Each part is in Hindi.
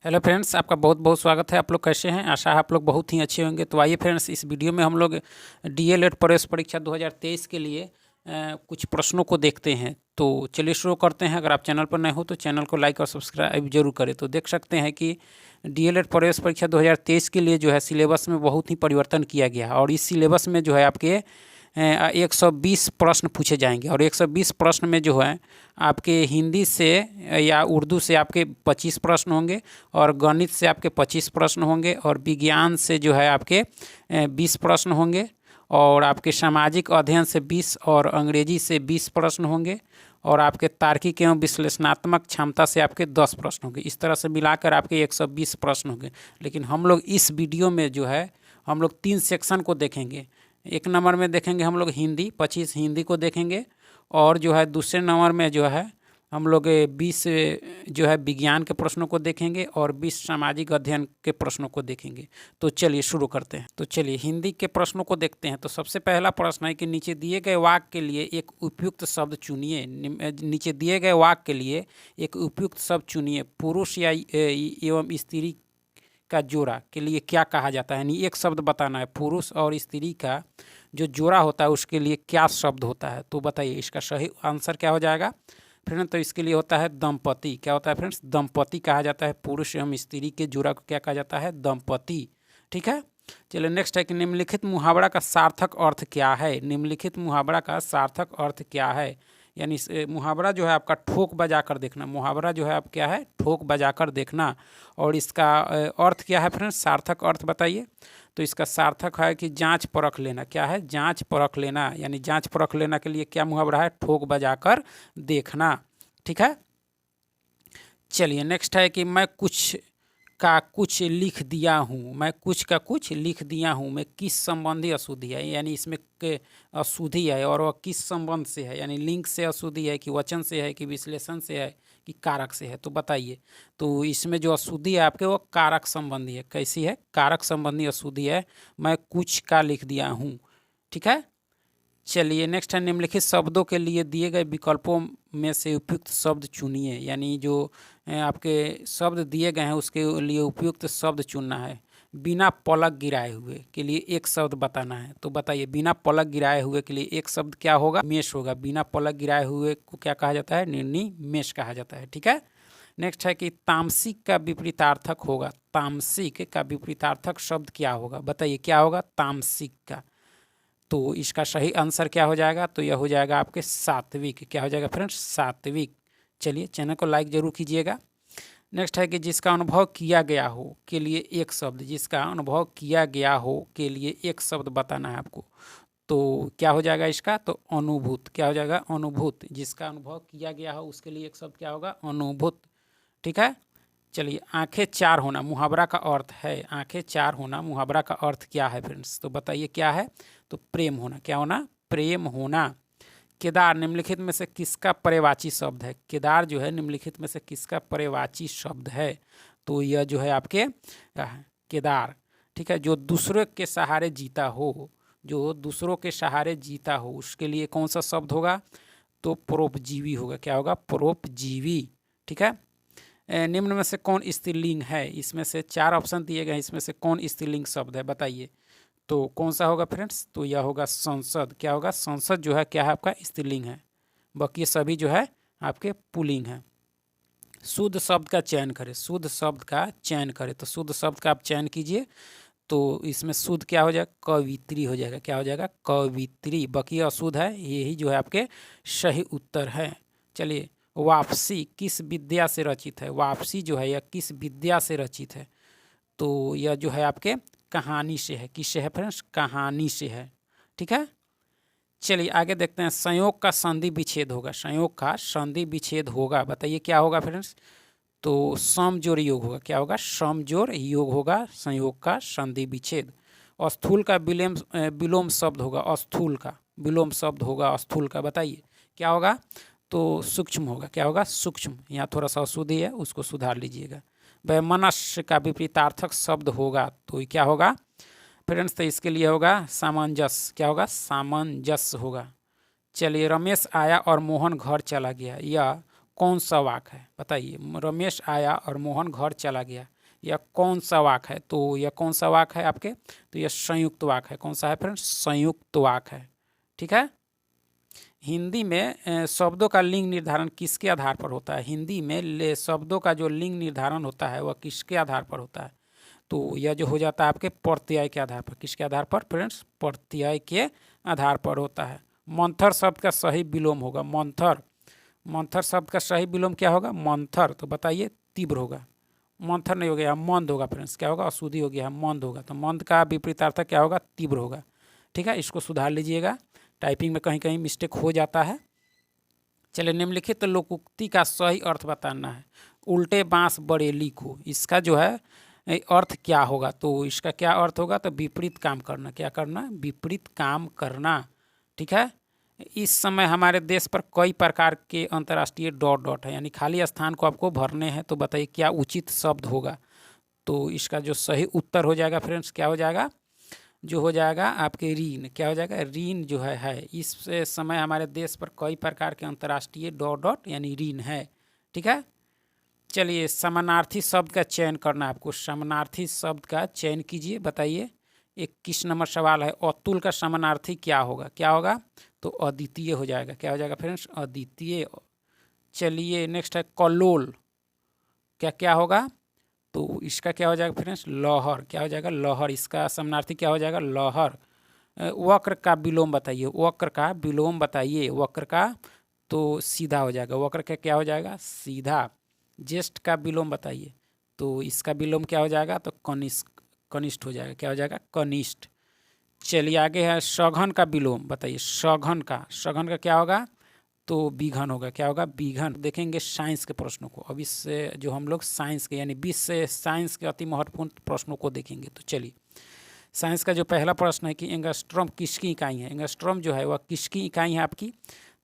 हेलो फ्रेंड्स, आपका बहुत बहुत स्वागत है। आप लोग कैसे हैं? आशा है आप लोग बहुत ही अच्छे होंगे। तो आइए फ्रेंड्स, इस वीडियो में हम लोग डीएलएड प्रवेश परीक्षा 2023 के लिए कुछ प्रश्नों को देखते हैं। तो चलिए शुरू करते हैं। अगर आप चैनल पर नए हो तो चैनल को लाइक और सब्सक्राइब जरूर करें। तो देख सकते हैं कि डीएलएड प्रवेश परीक्षा 2023 के लिए जो है सिलेबस में बहुत ही परिवर्तन किया गया है। और इस सिलेबस में जो है आपके 120 प्रश्न पूछे जाएंगे। और 120 प्रश्न में जो है आपके हिंदी से या उर्दू से आपके 25 प्रश्न होंगे, और गणित से आपके 25 प्रश्न होंगे, और विज्ञान से जो है आपके 20 प्रश्न होंगे, और आपके सामाजिक अध्ययन से 20, और अंग्रेजी से 20 प्रश्न होंगे, और आपके तार्किक एवं विश्लेषणात्मक क्षमता से आपके 10 प्रश्न होंगे। इस तरह से मिलाकर आपके 120 प्रश्न होंगे। लेकिन हम लोग इस वीडियो में जो है हम लोग 3 सेक्शन को देखेंगे। एक नंबर में देखेंगे हम लोग हिंदी, 25 हिंदी को देखेंगे, और जो है दूसरे नंबर में जो है हम लोग 20 जो है विज्ञान के प्रश्नों को देखेंगे, और 20 सामाजिक अध्ययन के प्रश्नों को देखेंगे। तो चलिए शुरू करते हैं। तो चलिए हिंदी के प्रश्नों को देखते हैं। तो सबसे पहला प्रश्न है कि नीचे दिए गए वाक्य के लिए एक उपयुक्त शब्द चुनिए। नीचे दिए गए वाक्य के लिए एक उपयुक्त शब्द चुनिए। पुरुष या एवं स्त्री का जोड़ा के लिए क्या कहा जाता है? यानी एक शब्द बताना है। पुरुष और स्त्री का जो जोड़ा होता है उसके लिए क्या शब्द होता है? तो बताइए इसका सही आंसर क्या हो जाएगा फ्रेंड? तो इसके लिए होता है दंपति। क्या होता है फ्रेंड्स? दंपति कहा जाता है। पुरुष एवं स्त्री के जोड़ा को क्या कहा जाता है? दंपति। ठीक है। चलिए नेक्स्ट है कि निम्नलिखित मुहावरा का सार्थक अर्थ क्या है? निम्नलिखित मुहावरा का सार्थक अर्थ क्या है? यानी मुहावरा जो है आपका ठोक बजा कर देखना। मुहावरा जो है आप क्या है? ठोक बजा कर देखना। और इसका अर्थ क्या है फ्रेंड्स? सार्थक अर्थ बताइए। तो इसका सार्थक है कि जांच परख लेना। क्या है? जांच परख लेना। यानी जांच परख लेना के लिए क्या मुहावरा है? ठोक बजा कर देखना। ठीक है। चलिए नेक्स्ट है कि मैं कुछ का कुछ लिख दिया हूँ। मैं कुछ का कुछ लिख दिया हूँ मैं किस संबंधी अशुद्धि है? यानी इसमें के अशुद्धि है, और वह किस संबंध से है? यानी लिंग से अशुद्धि है, कि वचन से है, कि विश्लेषण से है, कि कारक से है? तो बताइए। तो इसमें जो अशुद्धि है आपके वो कारक संबंधी है। कैसी है? कारक संबंधी अशुद्धि है। मैं कुछ का लिख दिया हूँ। ठीक है। चलिए नेक्स्ट है निम्नलिखित शब्दों के लिए दिए गए विकल्पों में से उपयुक्त शब्द चुनिए। यानी जो आपके शब्द दिए गए हैं उसके लिए उपयुक्त शब्द चुनना है। बिना पलक गिराए हुए के लिए एक शब्द बताना है। तो बताइए बिना पलक गिराए हुए के लिए एक शब्द क्या होगा? मेष होगा। बिना पलक गिराए हुए को क्या कहा जाता है? निर्निमेष कहा जाता है। ठीक है। नेक्स्ट है कि तामसिक का विपरीतार्थक होगा। तामसिक का विपरीतार्थक शब्द क्या होगा? बताइए क्या होगा तामसिक का? तो इसका सही आंसर क्या हो जाएगा? तो यह हो जाएगा आपके सात्विक। क्या हो जाएगा फ्रेंड्स? सात्विक। चलिए चैनल को लाइक जरूर कीजिएगा। नेक्स्ट है कि जिसका अनुभव किया गया हो के लिए एक शब्द। जिसका अनुभव किया गया हो के लिए एक शब्द बताना है आपको। तो क्या हो जाएगा इसका? तो अनुभूत। क्या हो जाएगा? अनुभूत। जिसका अनुभव किया गया हो उसके लिए एक शब्द क्या होगा? अनुभूत। ठीक है। चलिए आंखें चार होना मुहावरा का अर्थ है। आंखें चार होना मुहावरा का अर्थ क्या है फ्रेंड्स? तो बताइए क्या है? तो प्रेम होना। क्या होना? प्रेम होना। केदार निम्नलिखित में से किसका पर्यायवाची शब्द है? केदार जो है निम्नलिखित में से किसका पर्यायवाची शब्द है? तो यह जो है आपके केदार। ठीक है। जो दूसरों के सहारे जीता हो, जो दूसरों के सहारे जीता हो उसके लिए कौन सा शब्द होगा? तो परोपजीवी होगा। क्या होगा? परोपजीवी। ठीक है। निम्न में से कौन स्त्रीलिंग है? इसमें से 4 ऑप्शन दिए गए हैं। इसमें से कौन स्त्रीलिंग शब्द है? बताइए। तो कौन सा होगा फ्रेंड्स? तो यह होगा संसद। क्या होगा? संसद जो है क्या है आपका? स्त्रीलिंग है। बाकी सभी जो है आपके पुल्लिंग है। शुद्ध शब्द का चयन करें। शुद्ध शब्द का चयन करें। तो शुद्ध शब्द का आप चयन कीजिए। तो इसमें शुद्ध क्या हो जाएगा? कवित्री हो जाएगा। क्या हो जाएगा? कवित्री। बाकी अशुद्ध है। यही जो है आपके सही उत्तर है। चलिए वापसी किस विद्या से रचित है? वापसी जो है यह किस विद्या से रचित है? तो यह जो है आपके कहानी से है। किससे है फ्रेंड्स? कहानी से है। ठीक है। चलिए आगे देखते हैं। संयोग का संधि विच्छेद होगा। संयोग का संधि विच्छेद होगा। बताइए क्या होगा फ्रेंड्स? तो सम जोड़ योग होगा। क्या होगा? सम जोड़ योग होगा। संयोग का संधि विच्छेद। स्थूल का विलोम शब्द होगा। स्थूल का विलोम शब्द होगा। स्थूल का बताइए क्या होगा? तो सूक्ष्म होगा। क्या होगा? सूक्ष्म। यहाँ थोड़ा सा अशुद्धि है उसको सुधार लीजिएगा। वैमनस्य का विपरीतार्थक शब्द होगा। तो क्या होगा फ्रेंड्स? तो इसके लिए होगा सामंजस्य। क्या होगा? सामंजस्य होगा। चलिए रमेश आया और मोहन घर चला गया। यह कौन सा वाक है बताइए। रमेश आया और मोहन घर चला गया, यह कौन सा वाक है? तो यह कौन सा वाक है आपके? तो यह संयुक्त वाक है। कौन सा है फ्रेंड्स? संयुक्त वाक है। ठीक है। हिंदी में शब्दों का लिंग निर्धारण किसके आधार पर होता है? हिंदी में शब्दों का जो लिंग निर्धारण होता है वह किसके आधार पर होता है? तो यह जो हो जाता है आपके प्रत्यय के आधार पर। किसके आधार पर फ्रेंड्स? प्रत्यय के आधार पर होता है। मंथर शब्द का सही विलोम होगा मंथर। मंथर शब्द का सही विलोम क्या होगा? मंथर। तो बताइए, तीव्र होगा। मंथर नहीं हो गया, मंद होगा फ्रेंड्स। क्या होगा? अशुद्धि हो गया, मंद होगा। तो मंद का विपरीतार्थ क्या होगा? तीव्र होगा। ठीक है, इसको सुधार लीजिएगा, टाइपिंग में कहीं कहीं मिस्टेक हो जाता है। चलिए, निम्नलिखित लोकोक्ति का सही अर्थ बताना है। उल्टे बांस बड़ेली को, इसका जो है अर्थ क्या होगा? तो इसका क्या अर्थ होगा? तो विपरीत काम करना। क्या करना? विपरीत काम करना। ठीक है। इस समय हमारे देश पर कई प्रकार के अंतर्राष्ट्रीय डॉट डॉट है, यानी खाली स्थान को आपको भरने हैं। तो बताइए क्या उचित शब्द होगा? तो इसका जो सही उत्तर हो जाएगा फ्रेंड्स, क्या हो जाएगा? जो हो जाएगा आपके ऋण। क्या हो जाएगा? ऋण जो है। इस समय हमारे देश पर कई प्रकार के अंतर्राष्ट्रीय डॉट डॉट यानी ऋण है। ठीक है। चलिए, समानार्थी शब्द का चयन करना है आपको। समानार्थी शब्द का चयन कीजिए, बताइए। 21 नंबर सवाल है, अतुल का समानार्थी क्या होगा? क्या होगा? तो अद्वितीय हो जाएगा। क्या हो जाएगा फ्रेंड्स? अद्वितीय। चलिए, नेक्स्ट है कलोल। क्या क्या होगा? तो इसका क्या हो जाएगा फ्रेंड्स? लहर। क्या हो जाएगा? लहर। इसका समानार्थी क्या हो जाएगा? लहर। वक्र का विलोम बताइए। वक्र का विलोम बताइए। वक्र का तो सीधा हो जाएगा। वक्र का क्या हो जाएगा? सीधा। ज्येष्ठ का विलोम बताइए। तो इसका विलोम क्या हो जाएगा? तो कनिष्ठ। कनिष्ठ हो जाएगा। क्या हो जाएगा? कनिष्ठ। चलिए, आगे है सघन का विलोम बताइए। सघन का क्या होगा? तो बीघन होगा। क्या होगा? बीघन। देखेंगे साइंस के प्रश्नों को। अब इससे जो हम लोग साइंस के यानी 20 से साइंस के अति महत्वपूर्ण प्रश्नों को देखेंगे। तो चलिए, साइंस का जो पहला प्रश्न है कि एंगस्ट्रॉम किसकी इकाई है? एंगस्ट्रॉम जो है वह किसकी इकाई है आपकी?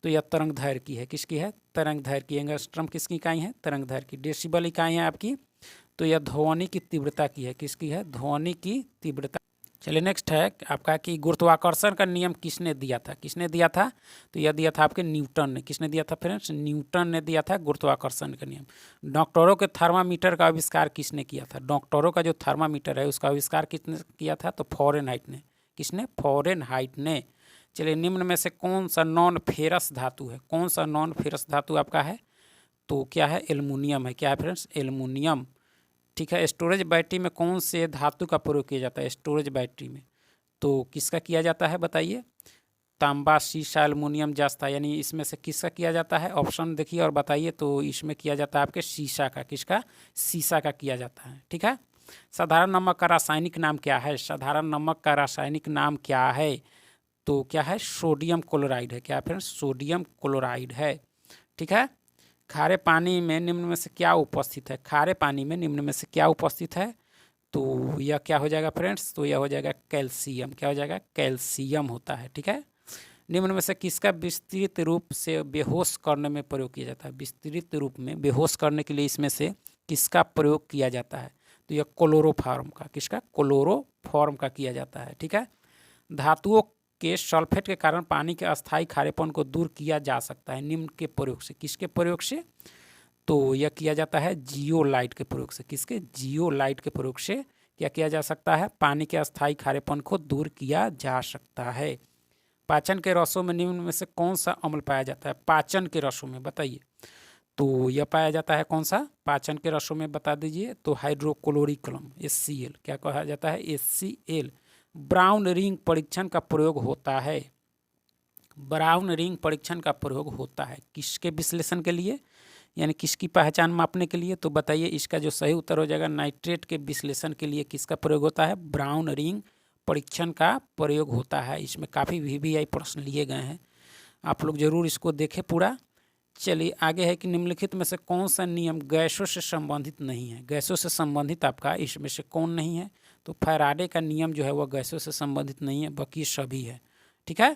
तो यह तरंग दैर्घ्य की है। किसकी है? तरंग दैर्घ्य की। एंगस्ट्रॉम किसकी इकाई है? तरंग दैर्घ्य की। डेसिबल इकाई है आपकी, तो यह ध्वनि की तीव्रता की है। किसकी है? ध्वनि की तीव्रता। चलिए, नेक्स्ट है आपका कि गुरुत्वाकर्षण का नियम किसने दिया था? किसने दिया था? तो यह दिया था आपके न्यूटन ने। किसने दिया था फ्रेंड्स? न्यूटन ने दिया था गुरुत्वाकर्षण का नियम। डॉक्टरों के थर्मामीटर का आविष्कार किसने किया था? डॉक्टरों का जो थर्मामीटर है उसका आविष्कार किसने किया था? तो फॉरेनहाइट ने। किसने? फॉरेनहाइट ने। चलिए, निम्न में से कौन सा नॉन फेरस धातु है? कौन सा नॉन फेरस धातु आपका है? तो क्या है? एल्युमिनियम है। क्या है फ्रेंड्स? एल्युमिनियम। ठीक है। स्टोरेज बैटरी में कौन से धातु का प्रयोग किया जाता है? स्टोरेज बैटरी में तो किसका किया जाता है बताइए? तांबा, शीशा, एल्युमिनियम, जस्ता, यानी इसमें से किसका किया जाता है? ऑप्शन देखिए और बताइए। तो इसमें किया जाता है आपके शीशा का। किसका? शीशा का किया जाता है। ठीक है। साधारण नमक का रासायनिक नाम क्या है? साधारण नमक का रासायनिक नाम क्या है? तो क्या है? सोडियम क्लोराइड है। क्या फ्रेंड्स? सोडियम क्लोराइड है। ठीक है। खारे पानी में निम्न में से क्या उपस्थित है? खारे पानी में निम्न में से क्या उपस्थित है? तो यह क्या हो जाएगा फ्रेंड्स? तो यह हो जाएगा कैल्शियम। क्या हो जाएगा? कैल्शियम होता है। ठीक है। निम्न में से किसका विस्तृत रूप से बेहोश करने में प्रयोग किया जाता है? विस्तृत रूप में बेहोश करने के लिए इसमें से किसका प्रयोग किया जाता है? तो यह क्लोरोफॉर्म का। किसका? क्लोरोफॉर्म का किया जाता है। ठीक है। धातुओं के सल्फेट के कारण पानी के अस्थायी खारेपन को दूर किया जा सकता है निम्न के प्रयोग से। किसके प्रयोग से? तो यह किया जाता है जियोलाइट के प्रयोग से। किसके? जियोलाइट के प्रयोग से क्या किया जा सकता है? पानी के अस्थायी खारेपन को दूर किया जा सकता है। पाचन के रसों में निम्न में से कौन सा अम्ल पाया जाता है? पाचन के रसों में बताइए। तो यह पाया जाता है कौन सा? पाचन के रसों में बता दीजिए। तो हाइड्रोक्लोरिक अम्ल HCl। क्या कहा जाता है? HCl। ब्राउन रिंग परीक्षण का प्रयोग होता है। ब्राउन रिंग परीक्षण का प्रयोग होता है किसके विश्लेषण के लिए, यानी किसकी पहचान मापने के लिए? तो बताइए, इसका जो सही उत्तर हो जाएगा नाइट्रेट के विश्लेषण के लिए किसका प्रयोग होता है? ब्राउन रिंग परीक्षण का प्रयोग होता है। इसमें काफ़ी VVI प्रश्न लिए गए हैं, आप लोग जरूर इसको देखें पूरा। चलिए, आगे है कि निम्नलिखित में से कौन सा नियम गैसों से संबंधित नहीं है? गैसों से संबंधित आपका इसमें से कौन नहीं है? तो फैराडे का नियम जो है वह गैसों से संबंधित नहीं है, बाकी सभी है। ठीक है।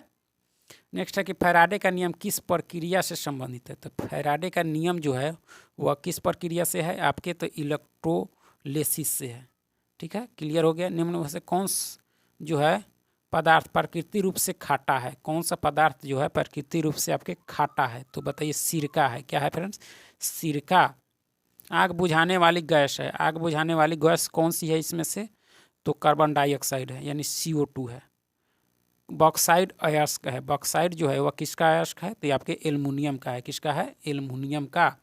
नेक्स्ट है कि फैराडे का नियम किस प्रक्रिया से संबंधित है? तो फैराडे का नियम जो है वह किस प्रक्रिया से है आपके? तो इलेक्ट्रोलिसिस से है। ठीक है, क्लियर हो गया। निम्न में से कौन जो है पदार्थ प्रकृति रूप से खाटा है? कौन सा पदार्थ जो है प्रकृति रूप से आपके खाटा है? तो बताइए, सिरका है। क्या है फ्रेंड्स? सिरका आग बुझाने वाली गैस है। आग बुझाने वाली गैस कौन सी है इसमें से? तो कार्बन डाइऑक्साइड है, यानी CO2 है। बॉक्साइड अयस्क है। बॉक्साइड जो है वह किसका अयस्क है? तो ये आपके एल्युमिनियम का है। किसका है? एल्युमिनियम का।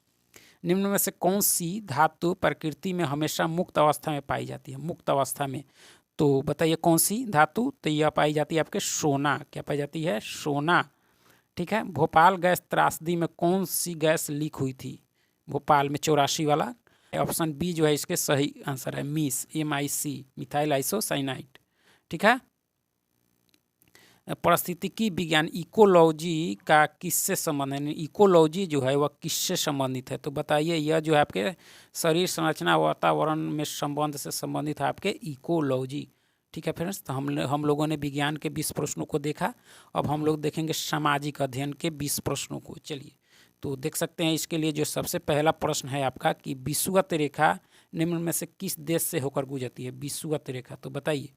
निम्न में से कौन सी धातु प्रकृति में हमेशा मुक्त अवस्था में पाई जाती है? मुक्त अवस्था में, तो बताइए कौन सी धातु? तो यह पाई जाती है आपके सोना। क्या पाई जाती है? सोना। ठीक है। भोपाल गैस त्रासदी में कौन सी गैस लीक हुई थी? भोपाल में 84 वाला। ऑप्शन बी जो है इसके सही आंसर है मिस, MIC, मिथाइल आइसोसाइनाइड। ठीक है। पारिस्थितिकी विज्ञान, इकोलॉजी का किससे संबंध है? इकोलॉजी जो है वह किससे संबंधित है? तो बताइए, यह जो है आपके शरीर संरचना वातावरण में संबंध से संबंधित है आपके इकोलॉजी। ठीक है फ्रेंड्स, तो हम लोगों ने विज्ञान के 20 प्रश्नों को देखा। अब हम लोग देखेंगे सामाजिक अध्ययन के 20 प्रश्नों को। चलिए, तो देख सकते हैं इसके लिए जो सबसे पहला प्रश्न है आपका कि विषुवत रेखा निम्न में से किस देश से होकर गुजरती है? विषुवत रेखा, तो बताइए।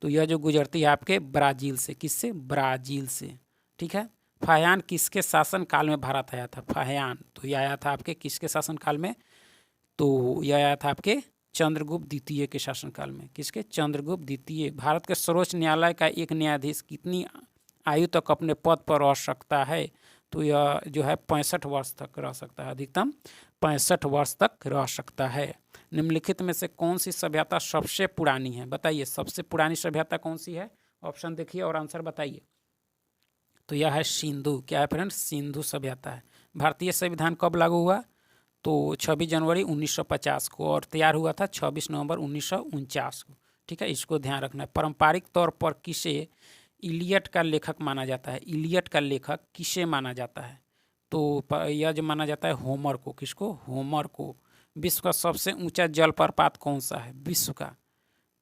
तो यह जो गुजरती है आपके ब्राज़ील से। किससे? ब्राज़ील से। ठीक है। फाहियान किसके शासन काल में भारत आया था? फाहियान, तो यह आया था आपके किसके शासन काल में? तो यह आया था आपके चंद्रगुप्त द्वितीय के शासनकाल में। किसके? चंद्रगुप्त द्वितीय। भारत के सर्वोच्च न्यायालय का एक न्यायाधीश कितनी आयु तक अपने पद पर रह सकता है? तो यह जो है 65 वर्ष तक रह सकता है, अधिकतम 65 वर्ष तक रह सकता है। निम्नलिखित में से कौन सी सभ्यता सबसे पुरानी है? बताइए, सबसे पुरानी सभ्यता कौन सी है? ऑप्शन देखिए और आंसर बताइए। तो यह है सिंधु। क्या है फ्रेंड्स? सिंधु सभ्यता है। भारतीय संविधान कब लागू हुआ? तो 26 जनवरी 1950 को, और तैयार हुआ था 26 नवंबर 1949 को। ठीक है, इसको ध्यान रखना है। पारंपरिक तौर पर किसे इलियट का लेखक माना जाता है? इलियट का लेखक किसे माना जाता है? तो यह जो माना जाता है होमर को। किसको? होमर को। विश्व का सबसे ऊंचा जलप्रपात कौन सा है विश्व का?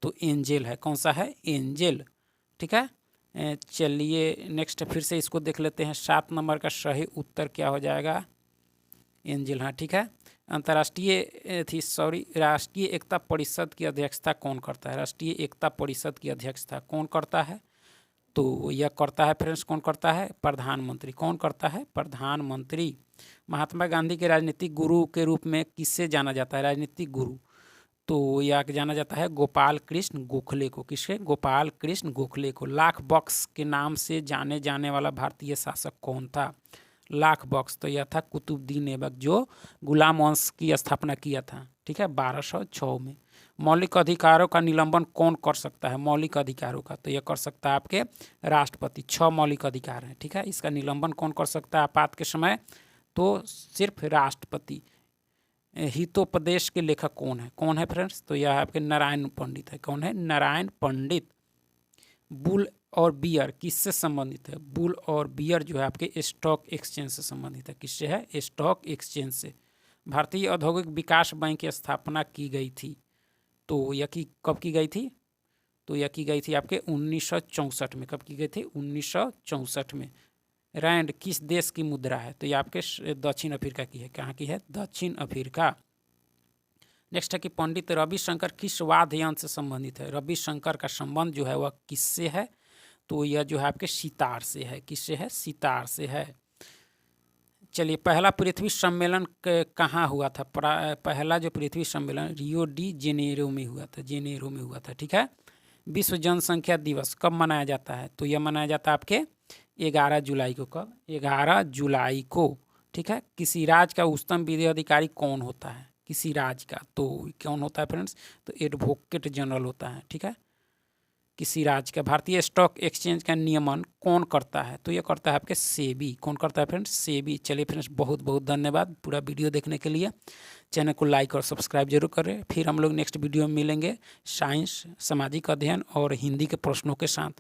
तो एंजेल है। कौन सा है? एंजेल। ठीक है। चलिए नेक्स्ट फिर से इसको देख लेते हैं। 7 नंबर का सही उत्तर क्या हो जाएगा? एंजेल। हाँ, ठीक है। राष्ट्रीय एकता परिषद की अध्यक्षता कौन करता है? राष्ट्रीय एकता परिषद की अध्यक्षता कौन करता है? तो यह करता है फ्रेंड्स, कौन करता है? प्रधानमंत्री। कौन करता है? प्रधानमंत्री। महात्मा गांधी के राजनीतिक गुरु के रूप में किससे जाना जाता है? राजनीतिक गुरु, तो यह जाना जाता है गोपाल कृष्ण गोखले को। किसके? गोपाल कृष्ण गोखले को। लाख बॉक्स के नाम से जाने जाने वाला भारतीय शासक कौन था? लाख बॉक्स, तो यह था कुतुबुद्दीन ऐबक, जो गुलाम वंश की स्थापना किया था। ठीक है, 1206 में। मौलिक अधिकारों का निलंबन कौन कर सकता है? मौलिक अधिकारों का, तो यह कर सकता है आपके राष्ट्रपति। 6 मौलिक अधिकार हैं। ठीक है, इसका निलंबन कौन कर सकता है आपात के समय? तो सिर्फ राष्ट्रपति। हितोपदेश के लेखक कौन है? कौन है फ्रेंड्स? तो यह आपके नारायण पंडित है। कौन है? नारायण पंडित। बुल और बियर किससे संबंधित है? बुल और बियर जो है आपके स्टॉक एक्सचेंज से संबंधित है। किससे है? स्टॉक एक्सचेंज से। भारतीय औद्योगिक विकास बैंक की स्थापना की गई थी, तो यह कब की गई थी? तो यह की गई थी आपके 1964 में। कब की गई थी? 1964 में। रैंड किस देश की मुद्रा है? तो यह आपके दक्षिण अफ्रीका की है। कहाँ की है? दक्षिण अफ्रीका। नेक्स्ट है कि पंडित रविशंकर किस वाद्य यंत्र से संबंधित है? रविशंकर का संबंध जो है वह किससे है? तो यह जो है आपके सितार से है। किससे है? सितार से है। चलिए, पहला पृथ्वी सम्मेलन कहाँ हुआ था? पहला जो पृथ्वी सम्मेलन रियो डी जेनेरो में हुआ था। जेनेरो में हुआ था। ठीक है। विश्व जनसंख्या दिवस कब मनाया जाता है? तो यह मनाया जाता है आपके 11 जुलाई को। कब? 11 जुलाई को। ठीक है। किसी राज्य का उच्चतम विधि अधिकारी कौन होता है? किसी राज्य का, तो कौन होता है फ्रेंड्स? तो एडवोकेट जनरल होता है। ठीक है, किसी राज्य का। भारतीय स्टॉक एक्सचेंज का नियमन कौन करता है? तो ये करता है आपके सेबी। कौन करता है फ्रेंड्स? सेबी। चलिए फ्रेंड्स, बहुत बहुत धन्यवाद पूरा वीडियो देखने के लिए। चैनल को लाइक और सब्सक्राइब जरूर करें। फिर हम लोग नेक्स्ट वीडियो में मिलेंगे साइंस, सामाजिक अध्ययन और हिंदी के प्रश्नों के साथ।